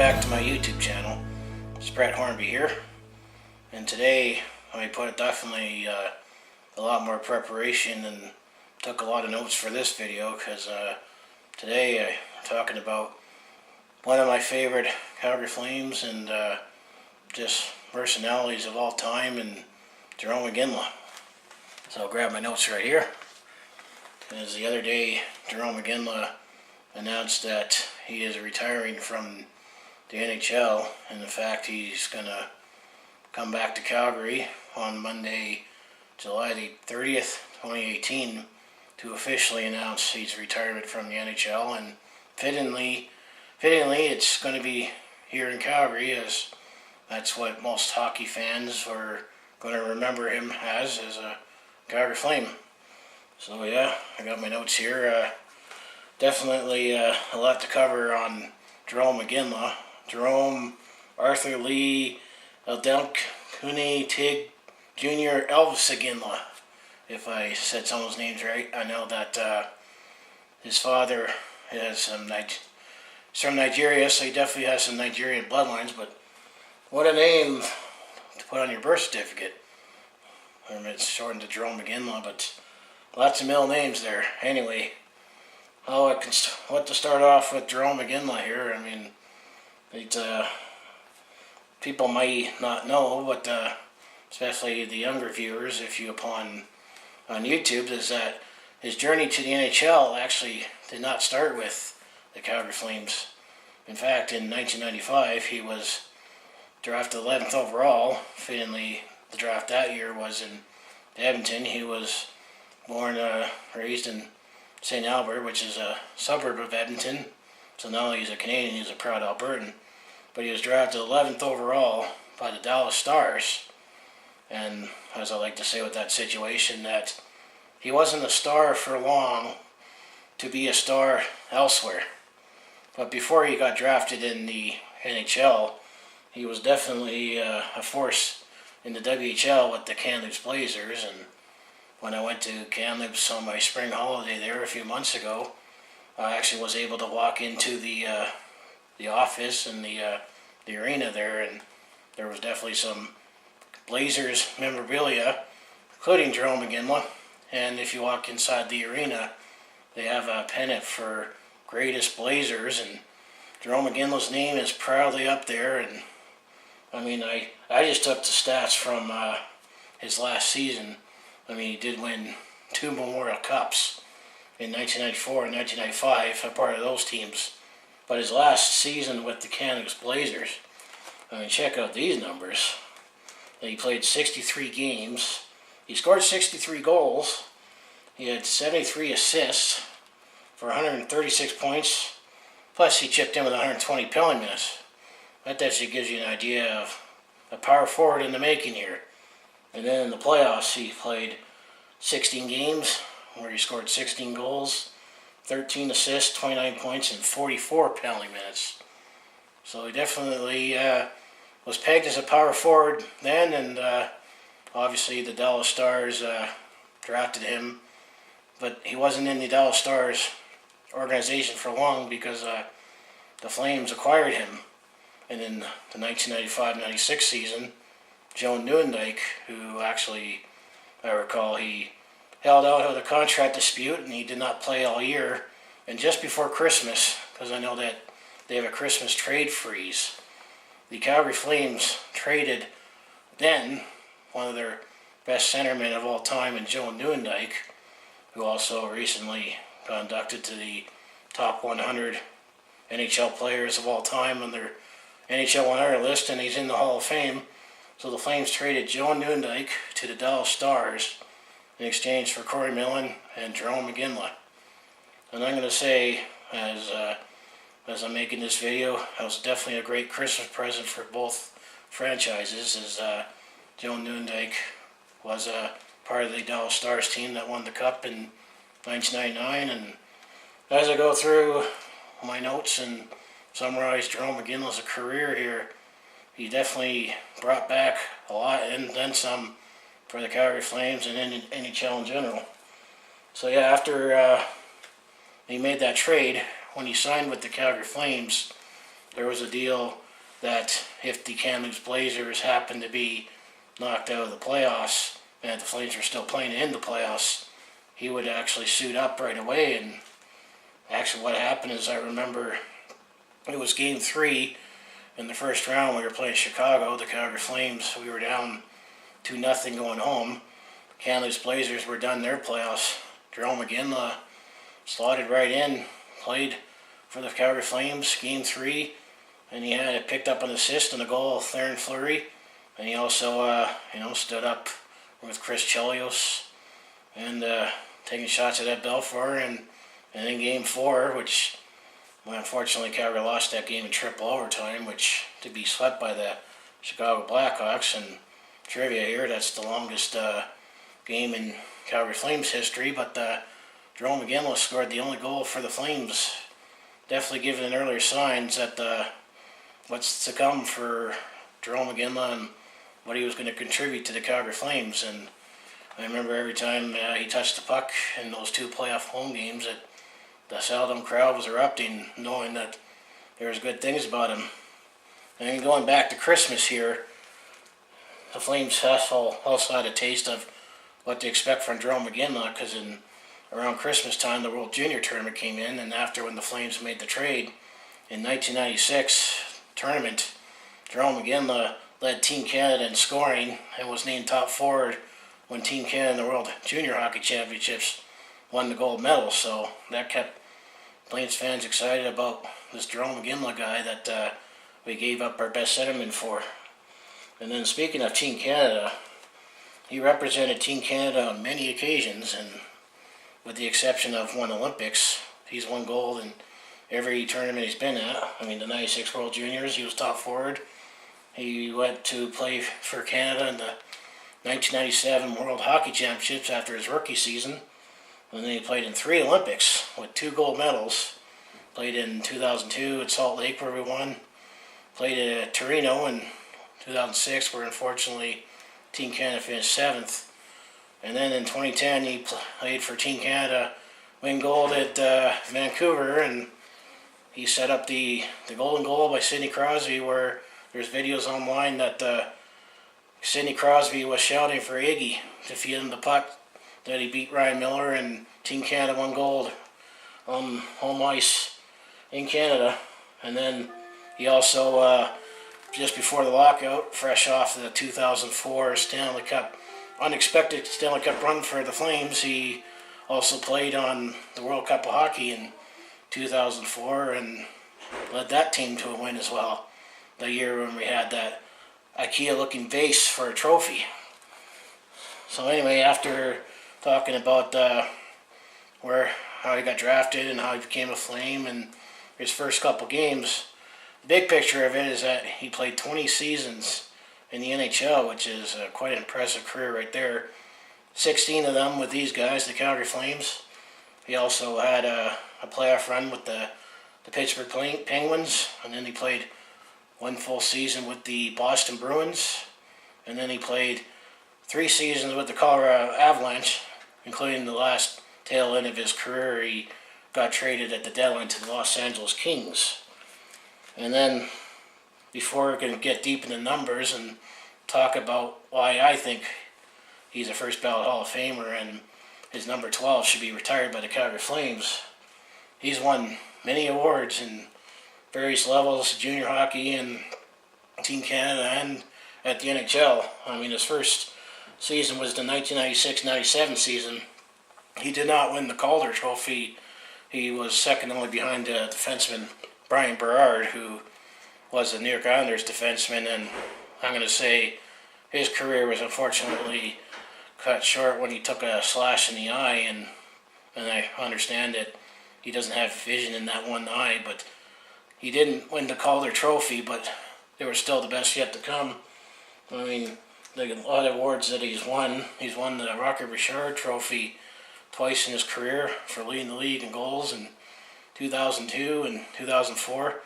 back to my YouTube channel. It's Brett Hornby here, and today I put definitely a lot more preparation and took a lot of notes for this video because today I'm talking about one of my favorite Calgary Flames and just personalities of all time, and Jarome Iginla. So I'll grab my notes right here. As the other day, Jarome Iginla announced that he is retiring from the NHL, and in fact he's going to come back to Calgary on Monday, July the 30th, 2018 to officially announce his retirement from the NHL, and fittingly it's going to be here in Calgary, as that's what most hockey fans are going to remember him as a Calgary Flame. So yeah, I got my notes here. Definitely a lot to cover on Jarome Iginla. Jarome Arthur Lee Eldelk Cooney Tig Jr. Elvis Iginla, if I said some of those names right. I know that his father is from Nigeria, so he definitely has some Nigerian bloodlines, but what a name to put on your birth certificate. I mean, it's shortened to Jarome Iginla, but lots of middle names there. Anyway, what to start off with Jarome Iginla here. I mean, people might not know, but especially the younger viewers, if you upon on YouTube, is that his journey to the NHL actually did not start with the Calgary Flames. In fact, in 1995, he was drafted 11th overall. Fittingly, the draft that year was in Edmonton. He was born, raised in St. Albert, which is a suburb of Edmonton. So not only he's a Canadian, he's a proud Albertan. But he was drafted 11th overall by the Dallas Stars. And as I like to say with that situation, that he wasn't a star for long to be a star elsewhere. But before he got drafted in the NHL, he was definitely a force in the WHL with the Kamloops Blazers. And when I went to Kamloops on my spring holiday there a few months ago, I actually was able to walk into the office and the arena there, and there was definitely some Blazers memorabilia, including Jarome Iginla. And if you walk inside the arena, they have a pennant for greatest Blazers, and Jarome Iginla's name is proudly up there. And I mean, I just took the stats from his last season. I mean, he did win 2 Memorial Cups in 1994 and 1995, a part of those teams. But his last season with the Kamloops Blazers, I mean, check out these numbers. He played 63 games. He scored 63 goals. He had 73 assists for 136 points. Plus, he chipped in with 120 penalty minutes. That actually gives you an idea of a power forward in the making here. And then in the playoffs, he played 16 games where he scored 16 goals, 13 assists, 29 points, and 44 penalty minutes. So he definitely was pegged as a power forward then, and obviously the Dallas Stars drafted him. But he wasn't in the Dallas Stars organization for long because the Flames acquired him. And in the 1995-96 season, Joe Nieuwendyk, who actually, I recall, he held out of the contract dispute and he did not play all year. And just before Christmas, because I know that they have a Christmas trade freeze, the Calgary Flames traded then one of their best centermen of all time in Joe Nieuwendyk, who also recently got inducted to the top 100 NHL players of all time on their NHL 100 list, and he's in the Hall of Fame. So the Flames traded Joe Nieuwendyk to the Dallas Stars in exchange for Corey Millen and Jarome Iginla. And I'm going to say, as I'm making this video, that was definitely a great Christmas present for both franchises, as Joe Nieuwendyk was a part of the Dallas Stars team that won the Cup in 1999. And as I go through my notes and summarize Jarome Iginla's career here, he definitely brought back a lot and then some for the Calgary Flames and NHL in general. So yeah, after he made that trade, when he signed with the Calgary Flames, there was a deal that if the Kamloops Blazers happened to be knocked out of the playoffs and the Flames were still playing in the playoffs, he would actually suit up right away. And actually what happened is, I remember it was game 3 in the first round. We were playing Chicago, the Calgary Flames. We were down 2-0 going home. Kamloops Blazers were done their playoffs. Jarome Iginla slotted right in, played for the Calgary Flames game 3, and he had picked up an assist and a goal, Theron Fleury, and he also stood up with Chris Chelios and taking shots at Ed Belfour, and in game 4, which, well, unfortunately Calgary lost that game in triple overtime, which to be swept by the Chicago Blackhawks. And trivia here, that's the longest game in Calgary Flames history, but Jarome Iginla scored the only goal for the Flames, definitely giving earlier signs that what's to come for Jarome Iginla and what he was going to contribute to the Calgary Flames. And I remember every time he touched the puck in those 2 playoff home games, that the Saddledome crowd was erupting, knowing that there was good things about him. And then going back to Christmas here, the Flames also had a taste of what to expect from Jarome Iginla, because around Christmas time the World Junior Tournament came in, and after when the Flames made the trade in 1996 tournament, Jarome Iginla led Team Canada in scoring and was named top forward when Team Canada in the World Junior Hockey Championships won the gold medal. So that kept Flames fans excited about this Jarome Iginla guy that we gave up our best centerman for. And then speaking of Team Canada, he represented Team Canada on many occasions, and with the exception of one Olympics, he's won gold in every tournament he's been at. I mean, the 96 World Juniors, he was top forward. He went to play for Canada in the 1997 World Hockey Championships after his rookie season. And then he played in 3 Olympics with 2 gold medals. Played in 2002 at Salt Lake, where we won. Played at Torino in 2006, where unfortunately Team Canada finished 7th. And then in 2010 he played for Team Canada, win gold at Vancouver, and he set up the golden goal by Sidney Crosby, where there's videos online that Sidney Crosby was shouting for Iggy to feed him the puck, that he beat Ryan Miller, and Team Canada won gold on home ice in Canada. And then he also, just before the lockout, fresh off the 2004 Stanley Cup, unexpected Stanley Cup run for the Flames, he also played on the World Cup of Hockey in 2004 and led that team to a win as well, the year when we had that IKEA-looking vase for a trophy. So anyway, after talking about how he got drafted and how he became a Flame and his first couple games, the big picture of it is that he played 20 seasons in the NHL, which is quite an impressive career right there. 16 of them with these guys, the Calgary Flames. He also had a playoff run with the Pittsburgh Penguins, and then he played 1 full season with the Boston Bruins, and then he played 3 seasons with the Colorado Avalanche, including the last tail end of his career. He got traded at the deadline to the Los Angeles Kings. And then, before we can get deep in the numbers and talk about why I think he's a first ballot Hall of Famer and his number 12 should be retired by the Calgary Flames, he's won many awards in various levels, junior hockey and Team Canada and at the NHL. I mean, his first season was the 1996-97 season. He did not win the Calder Trophy. He was second only behind defenseman Brian Berard, who was a New York Islanders defenseman, and I'm going to say his career was unfortunately cut short when he took a slash in the eye, and I understand that he doesn't have vision in that one eye, but he didn't win the Calder Trophy, but they were still the best yet to come. I mean, a lot of awards that he's won. He's won the Rocket Richard Trophy twice in his career for leading the league in goals in 2002 and 2004.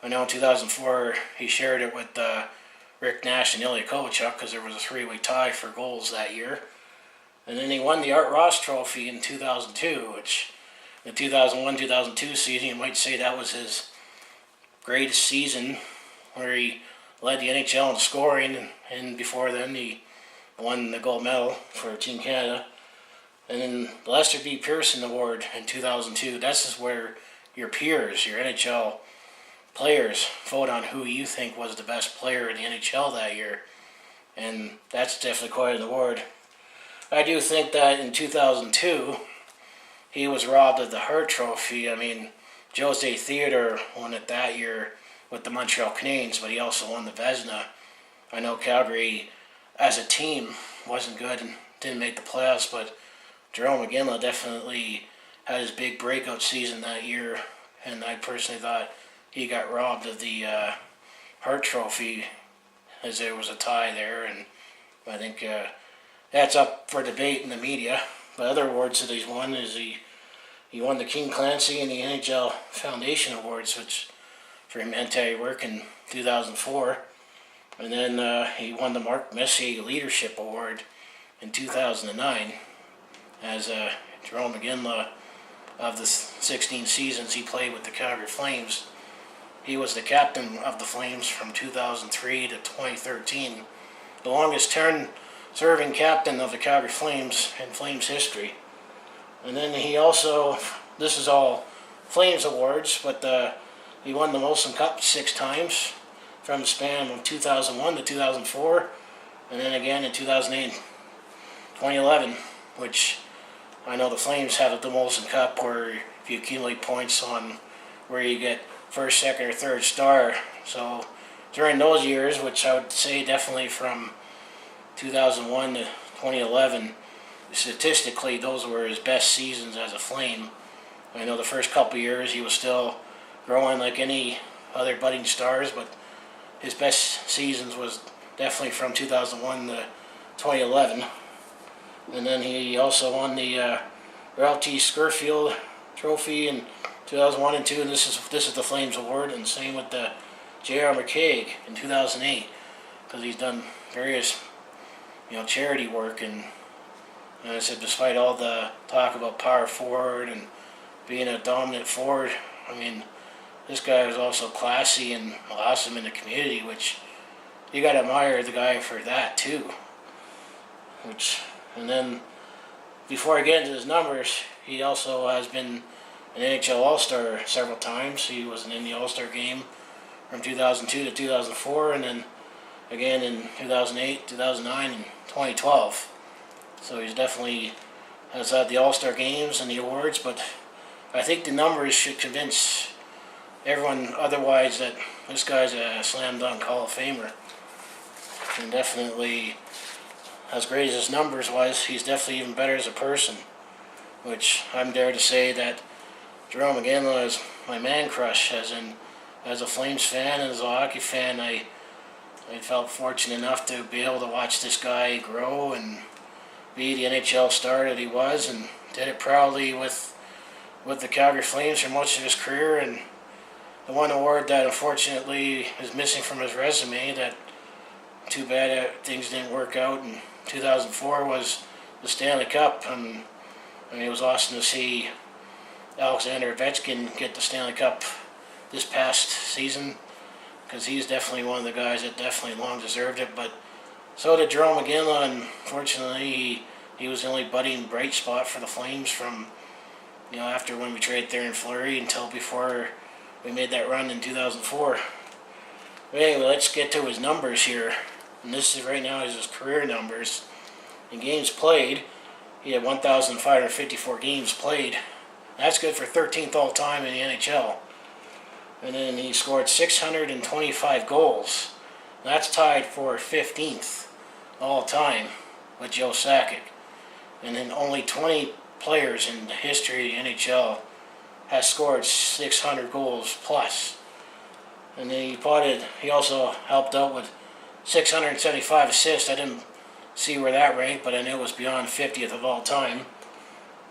I know in 2004 he shared it with Rick Nash and Ilya Kovalchuk because there was a 3-way tie for goals that year. And then he won the Art Ross Trophy in 2002, which in the 2001-2002 season you might say that was his greatest season where he led the NHL in scoring, and before then he won the gold medal for Team Canada. And then the Lester B. Pearson Award in 2002. This is where your peers, your NHL players, vote on who you think was the best player in the NHL that year. And that's definitely quite an award. I do think that in 2002, he was robbed of the Hart Trophy. I mean, Jose Theodore won it that year with the Montreal Canadiens, but he also won the Vezina. I know Calgary, as a team, wasn't good and didn't make the playoffs, but Jarome Iginla definitely had his big breakout season that year, and I personally thought he got robbed of the Hart Trophy, as there was a tie there, and I think that's up for debate in the media. But other awards that he's won is he won the King Clancy and the NHL Foundation Awards, which for humanitarian work in 2004, and then he won the Mark Messier Leadership Award in 2009 as Jarome Iginla. Of the 16 seasons he played with the Calgary Flames, he was the captain of the Flames from 2003 to 2013, the longest serving captain of the Calgary Flames in Flames history. And then he also, this is all Flames awards, but he won the Molson Cup 6 times from the span of 2001 to 2004, and then again in 2008 and 2011, which I know the Flames have the Molson Cup, where if you accumulate points on where you get first, second, or third star. So during those years, which I would say definitely from 2001 to 2011, statistically those were his best seasons as a Flame. I know the first couple of years he was still growing like any other budding stars, but his best seasons was definitely from 2001 to 2011. And then he also won the Ralph T. Scurfield Trophy in 2001 and 2, and this is the Flames Award, and same with the J.R. McCaig in 2008, because he's done various charity work, and I said despite all the talk about power forward and being a dominant forward, I mean this guy was also classy and awesome in the community, which you got to admire the guy for that too. And then, before I get into his numbers, he also has been an NHL All-Star several times. He was in the All-Star game from 2002 to 2004, and then again in 2008, 2009, and 2012. So he's definitely has had the All-Star games and the awards, but I think the numbers should convince everyone otherwise that this guy's a slam dunk Hall of Famer. And definitely, as great as his numbers was, he's definitely even better as a person, which I'm dare to say that Jarome Iginla is my man crush, as a Flames fan and as a hockey fan. I felt fortunate enough to be able to watch this guy grow and be the NHL star that he was, and did it proudly with the Calgary Flames for most of his career. And the one award that unfortunately is missing from his resume, that too bad things didn't work out in 2004, was the Stanley Cup. And I mean, it was awesome to see Alexander Ovechkin get the Stanley Cup this past season, because he's definitely one of the guys that definitely long deserved it. But so did Jarome Iginla, and fortunately he was the only budding bright spot for the Flames from after when we traded there in Fleury until before we made that run in 2004. But anyway, let's get to his numbers here. And this is right now is his career numbers. In games played, he had 1,554 games played. That's good for 13th all time in the NHL. And then he scored 625 goals. That's tied for 15th all time with Joe Sakic. And then only 20 players in the history of the NHL has scored 600 goals plus. And then he also helped out with 675 assists. I didn't see where that ranked, but I knew it was beyond 50th of all time.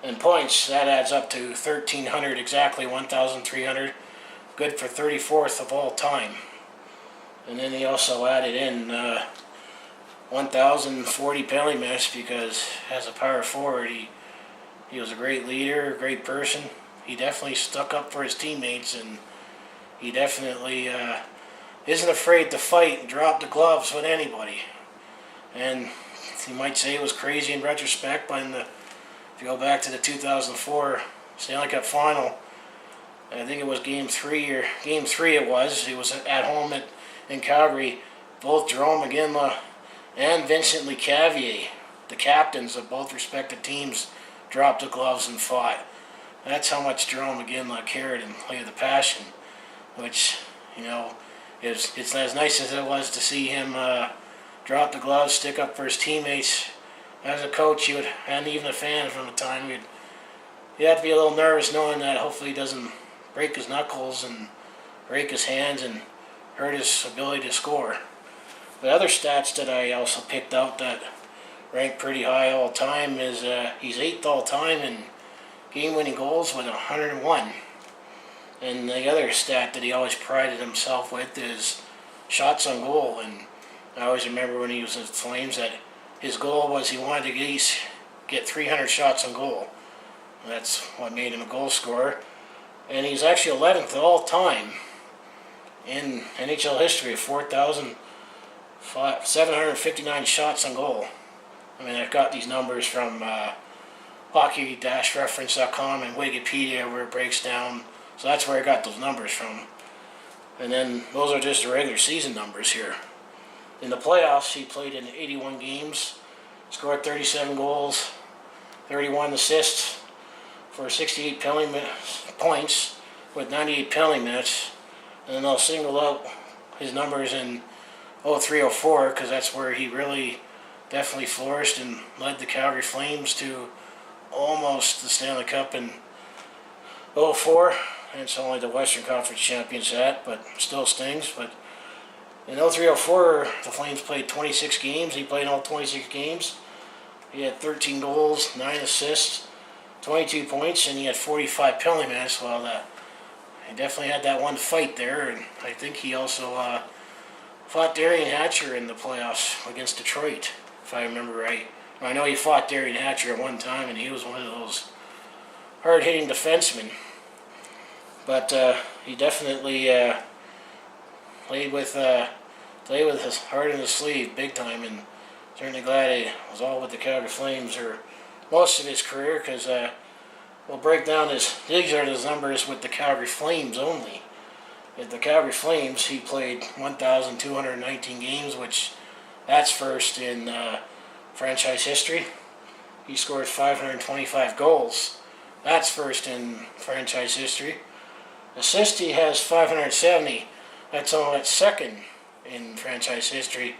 And points, that adds up to 1,300 exactly, 1,300. Good for 34th of all time. And then he also added in 1,040 penalty minutes, because as a power forward, he was a great leader, a great person. He definitely stuck up for his teammates, and he definitely isn't afraid to fight and drop the gloves with anybody. And you might say it was crazy in retrospect, but if you go back to the 2004 Stanley Cup Final, I think it was Game 3 it was at home in Calgary. Both Jarome Iginla and Vincent Lecavalier, the captains of both respective teams, dropped the gloves and fought. That's how much Jarome Iginla cared and played with a passion, which, it's as nice as it was to see him drop the gloves, stick up for his teammates. As a coach, and even a fan from the time, you have to be a little nervous knowing that hopefully he doesn't break his knuckles and break his hands and hurt his ability to score. The other stats that I also picked out that rank pretty high all time is he's 8th all time in game-winning goals with 101. And the other stat that he always prided himself with is shots on goal. And I always remember when he was at the Flames that his goal was he wanted to at least get 300 shots on goal. That's what made him a goal scorer. And he's actually 11th all time in NHL history, 4,759 shots on goal. I mean, I've got these numbers from hockey-reference.com and Wikipedia where it breaks down. So that's where I got those numbers from. And then those are just the regular season numbers here. In the playoffs, he played in 81 games, scored 37 goals, 31 assists for 68 penalty points with 98 penalty minutes. And then I'll single out his numbers in 03-04 because that's where he really definitely flourished and led the Calgary Flames to almost the Stanley Cup in 04. And it's only the Western Conference champions at, but still stings. But in 03-04, the Flames played 26 games. He played all 26 games. He had 13 goals, 9 assists, 22 points, and he had 45 penalty minutes. Well, he definitely had that one fight there, and I think he also fought Darian Hatcher in the playoffs against Detroit, if I remember right. I know he fought Darian Hatcher at one time, and he was one of those hard-hitting defensemen. But he definitely played with his heart in his sleeve big time, and certainly glad he was all with the Calgary Flames or most of his career, because we'll break down these are his numbers with the Calgary Flames only. At the Calgary Flames, he played 1,219 games, which that's first in franchise history. He scored 525 goals. That's first in franchise history. Assists, he has 570. That's second in franchise history.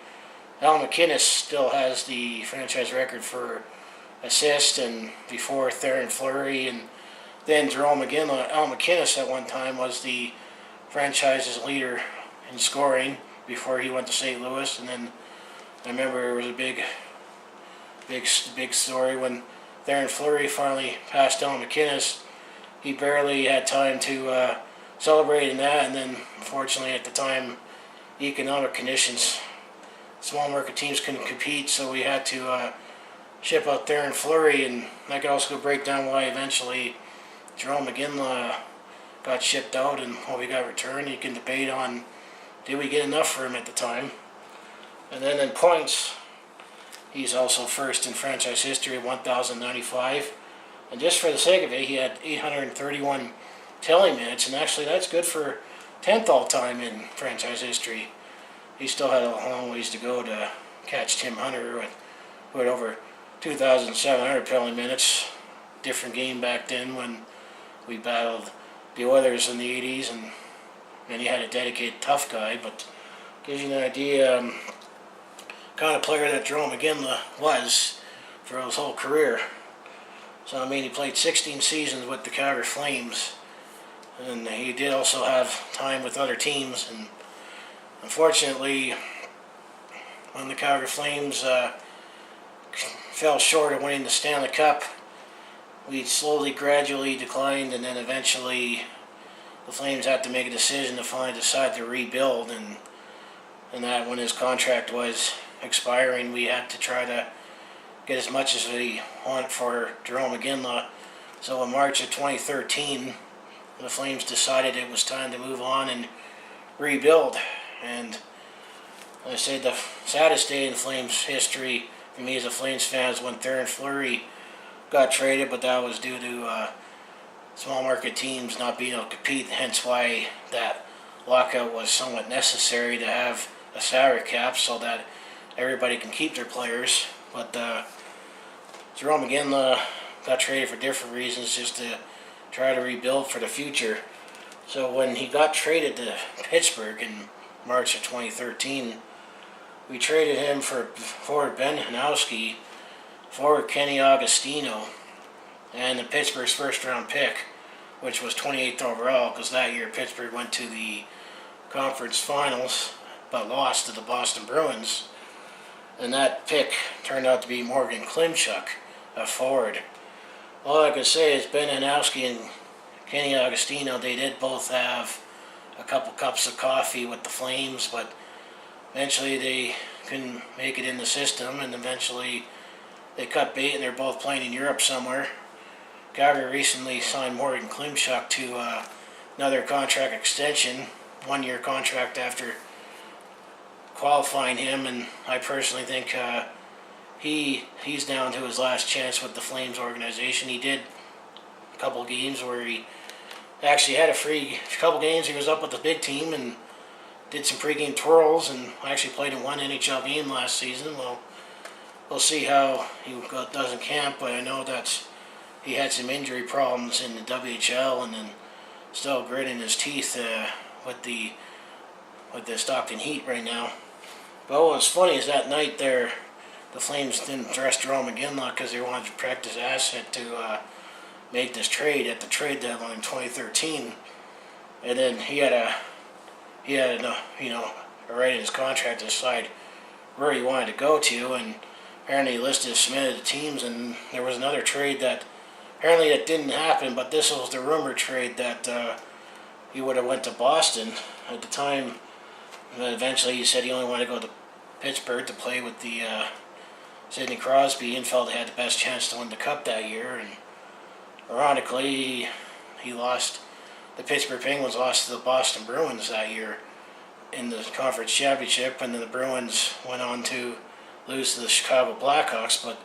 Al MacInnis still has the franchise record for assists, and before Theoren Fleury and then Jarome Iginla, Al MacInnis at one time was the franchise's leader in scoring before he went to St. Louis. And then I remember there was a big story when Theoren Fleury finally passed Al MacInnis. He barely had time to celebrate in that, and then unfortunately at the time, economic conditions, small market teams couldn't compete, so we had to ship out Theoren Fleury, and that could also break down why eventually Jarome Iginla got shipped out and what we got returned. You can debate on did we get enough for him at the time. And then in points, he's also first in franchise history at 1,095. And just for the sake of it, he had 831 telling minutes, and actually that's good for 10th all time in franchise history. He still had a long ways to go to catch Tim Hunter who had over 2,700 penalty minutes. Different game back then when we battled the Oilers in the 80s, and he had a dedicated tough guy, but gives you an idea kind of player that Jarome Iginla was for his whole career. So, he played 16 seasons with the Calgary Flames, and he did also have time with other teams. And unfortunately, when the Calgary Flames fell short of winning the Stanley Cup, we slowly, gradually declined, and then eventually the Flames had to make a decision to finally decide to rebuild, and that when his contract was expiring, we had to try to get as much as we want for Jarome Iginla. So in March of 2013, the Flames decided it was time to move on and rebuild. And I say the saddest day in Flames history for me as a Flames fan is when Theoren Fleury got traded, but that was due to small market teams not being able to compete, hence why that lockout was somewhat necessary to have a salary cap so that everybody can keep their players. But Jarome Iginla got traded for different reasons, just to try to rebuild for the future. So when he got traded to Pittsburgh in March of 2013, we traded him for forward Ben Hanowski, forward Kenny Agostino, and the Pittsburgh's first round pick, which was 28th overall, because that year Pittsburgh went to the conference finals but lost to the Boston Bruins. And that pick turned out to be Morgan Klimchuk, a forward. All I can say is Ben Hanowski and Kenny Agostino, they did both have a couple cups of coffee with the Flames, but eventually they couldn't make it in the system, and eventually they cut bait and they're both playing in Europe somewhere. Calgary recently signed Morgan Klimchuk to another contract extension, 1-year contract after qualifying him, and I personally think he's down to his last chance with the Flames organization. He did a couple games where he actually had a couple games he was up with the big team and did some pregame twirls, and actually played in one NHL game last season. Well, we'll see how he does in camp, but I know that he had some injury problems in the WHL, and then still gritting his teeth with the Stockton Heat right now. But what was funny is that night there, the Flames didn't dress Jarome Iginla because they wanted to protect his asset to make this trade at the trade deadline in 2013, and then he had a right in his contract to decide where he wanted to go to, and apparently he listed submitted the teams, and there was another trade that apparently that didn't happen, but this was the rumored trade that he would have went to Boston at the time. But eventually he said he only wanted to go to Pittsburgh to play with the Sidney Crosby, and felt he had the best chance to win the Cup that year. And ironically, he lost. The Pittsburgh Penguins lost to the Boston Bruins that year in the conference championship, and then the Bruins went on to lose to the Chicago Blackhawks. But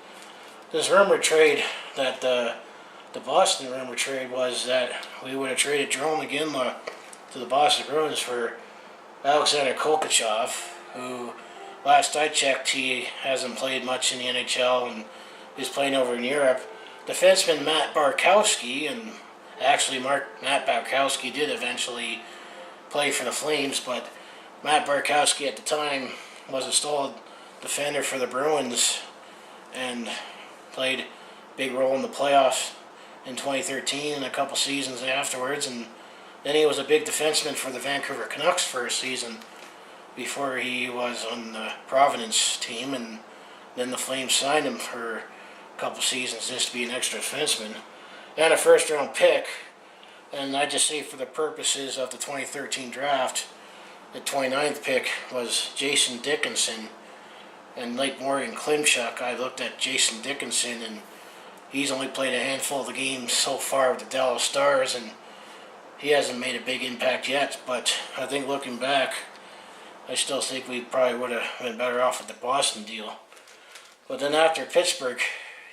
this rumored trade that the Boston rumored trade was that we would have traded Jarome Iginla to the Boston Bruins for Alexander Kolkachev, who last I checked he hasn't played much in the NHL and is playing over in Europe. Defenseman Matt Barkowski, and actually Matt Barkowski did eventually play for the Flames, but Matt Barkowski at the time was a solid defender for the Bruins and played a big role in the playoffs in 2013 and a couple seasons afterwards, and then he was a big defenseman for the Vancouver Canucks for a season before he was on the Providence team, and then the Flames signed him for a couple seasons just to be an extra defenseman and a first round pick. And I just say for the purposes of the 2013 draft, the 29th pick was Jason Dickinson, and like Morgan Klimchuk, I looked at Jason Dickinson, and he's only played a handful of the games so far with the Dallas Stars, and he hasn't made a big impact yet. But I think looking back, I still think we probably would have been better off with the Boston deal. But then after Pittsburgh,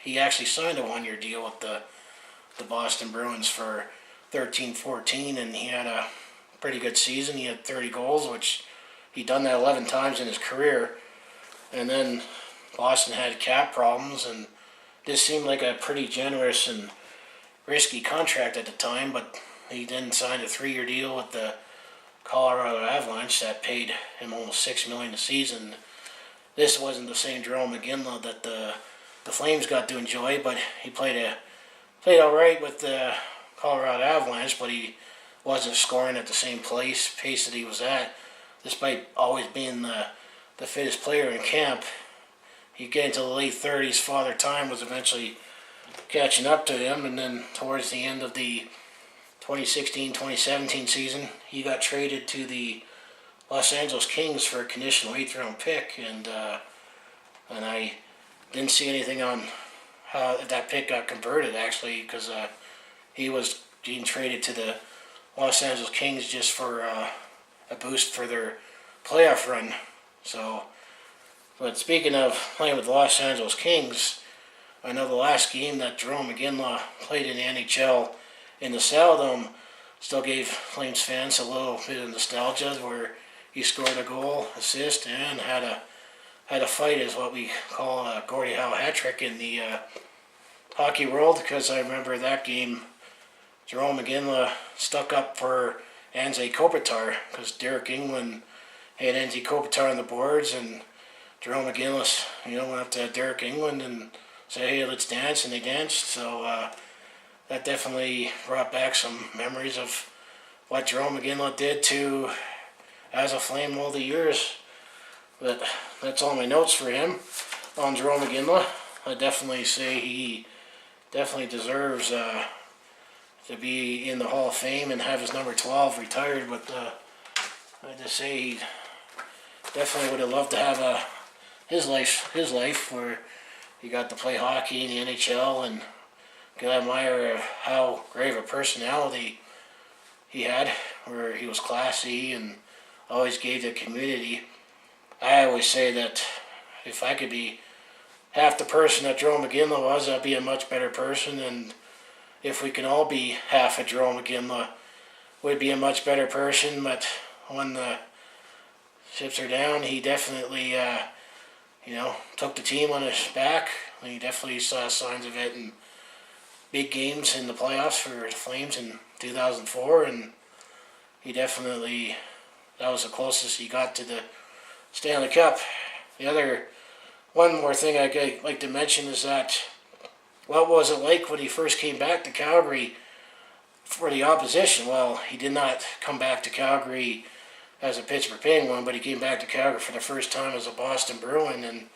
he actually signed a 1-year deal with the Boston Bruins for 13-14, and he had a pretty good season. He had 30 goals, which he'd done that 11 times in his career. And then Boston had cap problems, and this seemed like a pretty generous and risky contract at the time, but he then signed a 3-year deal with the Colorado Avalanche that paid him almost $6 million a season. This wasn't the same Jarome Iginla that the Flames got to enjoy, but he played all right with the Colorado Avalanche, but he wasn't scoring at the same pace that he was at, despite always being the fittest player in camp. He'd get into the late 30s. Father Time was eventually catching up to him, and then towards the end of the 2016-2017 season, he got traded to the Los Angeles Kings for a conditional 8th round pick, and I didn't see anything on how that pick got converted, actually, because he was being traded to the Los Angeles Kings just for a boost for their playoff run. So, but speaking of playing with the Los Angeles Kings, I know the last game that Jarome Iginla played in the NHL in the Saddledome still gave Flames fans a little bit of nostalgia, where he scored a goal, assist, and had a fight, is what we call a Gordie Howe hat trick in the hockey world. Because I remember that game, Jarome Iginla stuck up for Anze Kopitar, because Derek England had Anze Kopitar on the boards, and Jarome Iginla, went up to Derek England and said, "Hey, let's dance," and they danced. So that definitely brought back some memories of what Jarome Iginla did as a Flame all the years. But that's all my notes for him on Jarome Iginla. I definitely say he definitely deserves to be in the Hall of Fame and have his number 12 retired. But I just say he definitely would have loved to have his life where he got to play hockey in the NHL, and can admire how great of a personality he had, where he was classy and always gave to the community. I always say that if I could be half the person that Jarome Iginla was, I'd be a much better person, and if we can all be half of Jarome Iginla, we'd be a much better person. But when the chips are down, he definitely, took the team on his back. And he definitely saw signs of it in big games in the playoffs for the Flames in 2004, and he definitely, that was the closest he got to the Stanley Cup. One more thing I'd like to mention is that, what was it like when he first came back to Calgary for the opposition? Well, he did not come back to Calgary as a Pittsburgh Penguin, but he came back to Calgary for the first time as a Boston Bruin, and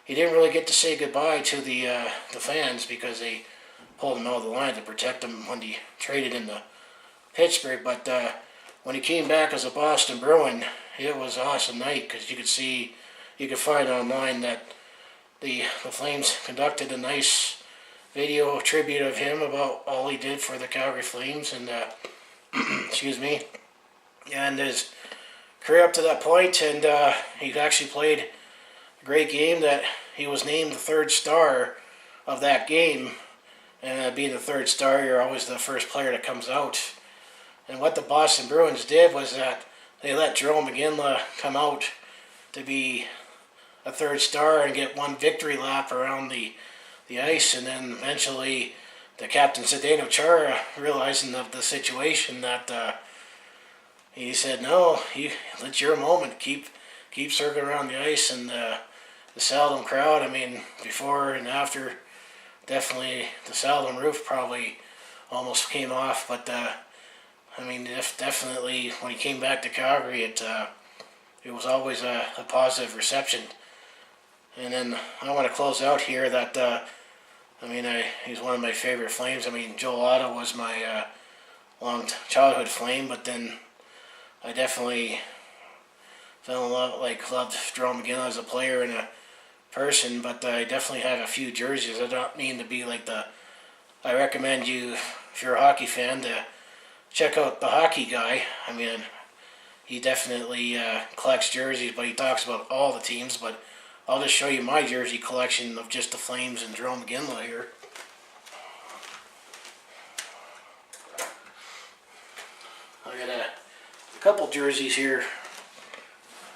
he didn't really get to say goodbye to the fans, because they pulled him out of the line to protect him when he traded into Pittsburgh. But when he came back as a Boston Bruin, it was an awesome night, because you could find online that the Flames conducted a nice video tribute of him about all he did for the Calgary Flames, and excuse me, and his career up to that point. And he actually played a great game that he was named the third star of that game. And being the third star, you're always the first player that comes out. And what the Boston Bruins did was that they let Jarome Iginla come out to be a third star and get one victory lap around the ice, and then eventually the captain Zdeno Chara, realizing of the situation, that he said, "No, it's your moment. Keep circling around the ice." And the Saddledome crowd, I mean, before and after, definitely the Saddledome roof probably almost came off. But definitely when he came back to Calgary, it was always a positive reception. And then I want to close out here that he's one of my favorite Flames. I mean, Joel Otto was my long childhood Flame, but then I definitely fell in love, loved Jarome Iginla as a player and a person. But I definitely have a few jerseys. I don't mean to be I recommend you, if you're a hockey fan, to check out the Hockey Guy. I mean, he definitely collects jerseys, but he talks about all the teams. But I'll just show you my jersey collection of just the Flames and Jarome Iginla here. I got a couple jerseys here.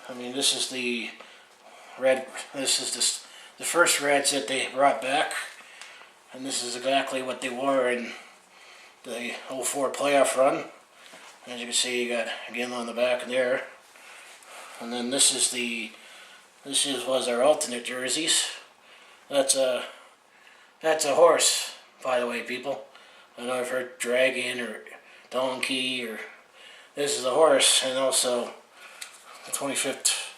I mean, this is the red. This is the first Reds that they brought back, and this is exactly what they wore in the 04 playoff run. As you can see, you got Iginla on the back there, and then this was our alternate jerseys. That's a horse, by the way, people. I know I've heard dragon or donkey, or this is a horse, and also the 25th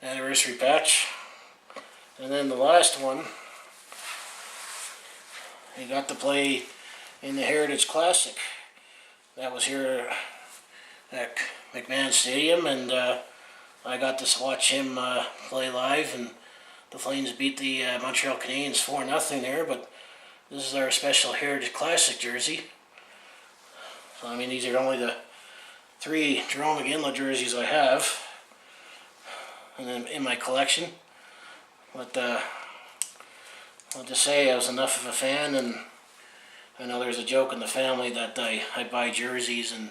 anniversary patch. And then the last one, he got to play in the Heritage Classic. That was here at McMahon Stadium, and I got to watch him play live, and the Flames beat the Montreal Canadiens 4-0 there. But this is our special Heritage Classic jersey. So I mean, these are only the 3 Jarome Iginla jerseys I have in my collection. But I'll just say I was enough of a fan, and I know there's a joke in the family that I buy jerseys and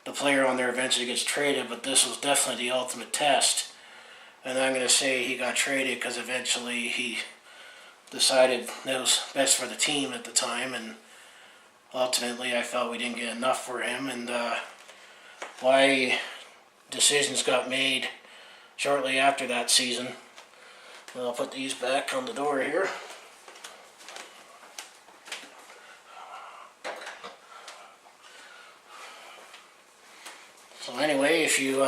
the player on there eventually gets traded, but this was definitely the ultimate test. And I'm going to say he got traded because eventually he decided that was best for the team at the time, and ultimately I felt we didn't get enough for him, and why decisions got made shortly after that season. I'll put these back on the door here. So anyway, if you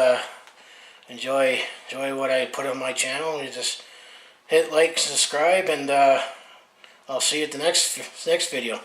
enjoy what I put on my channel, you just hit like, subscribe, and I'll see you at the next video.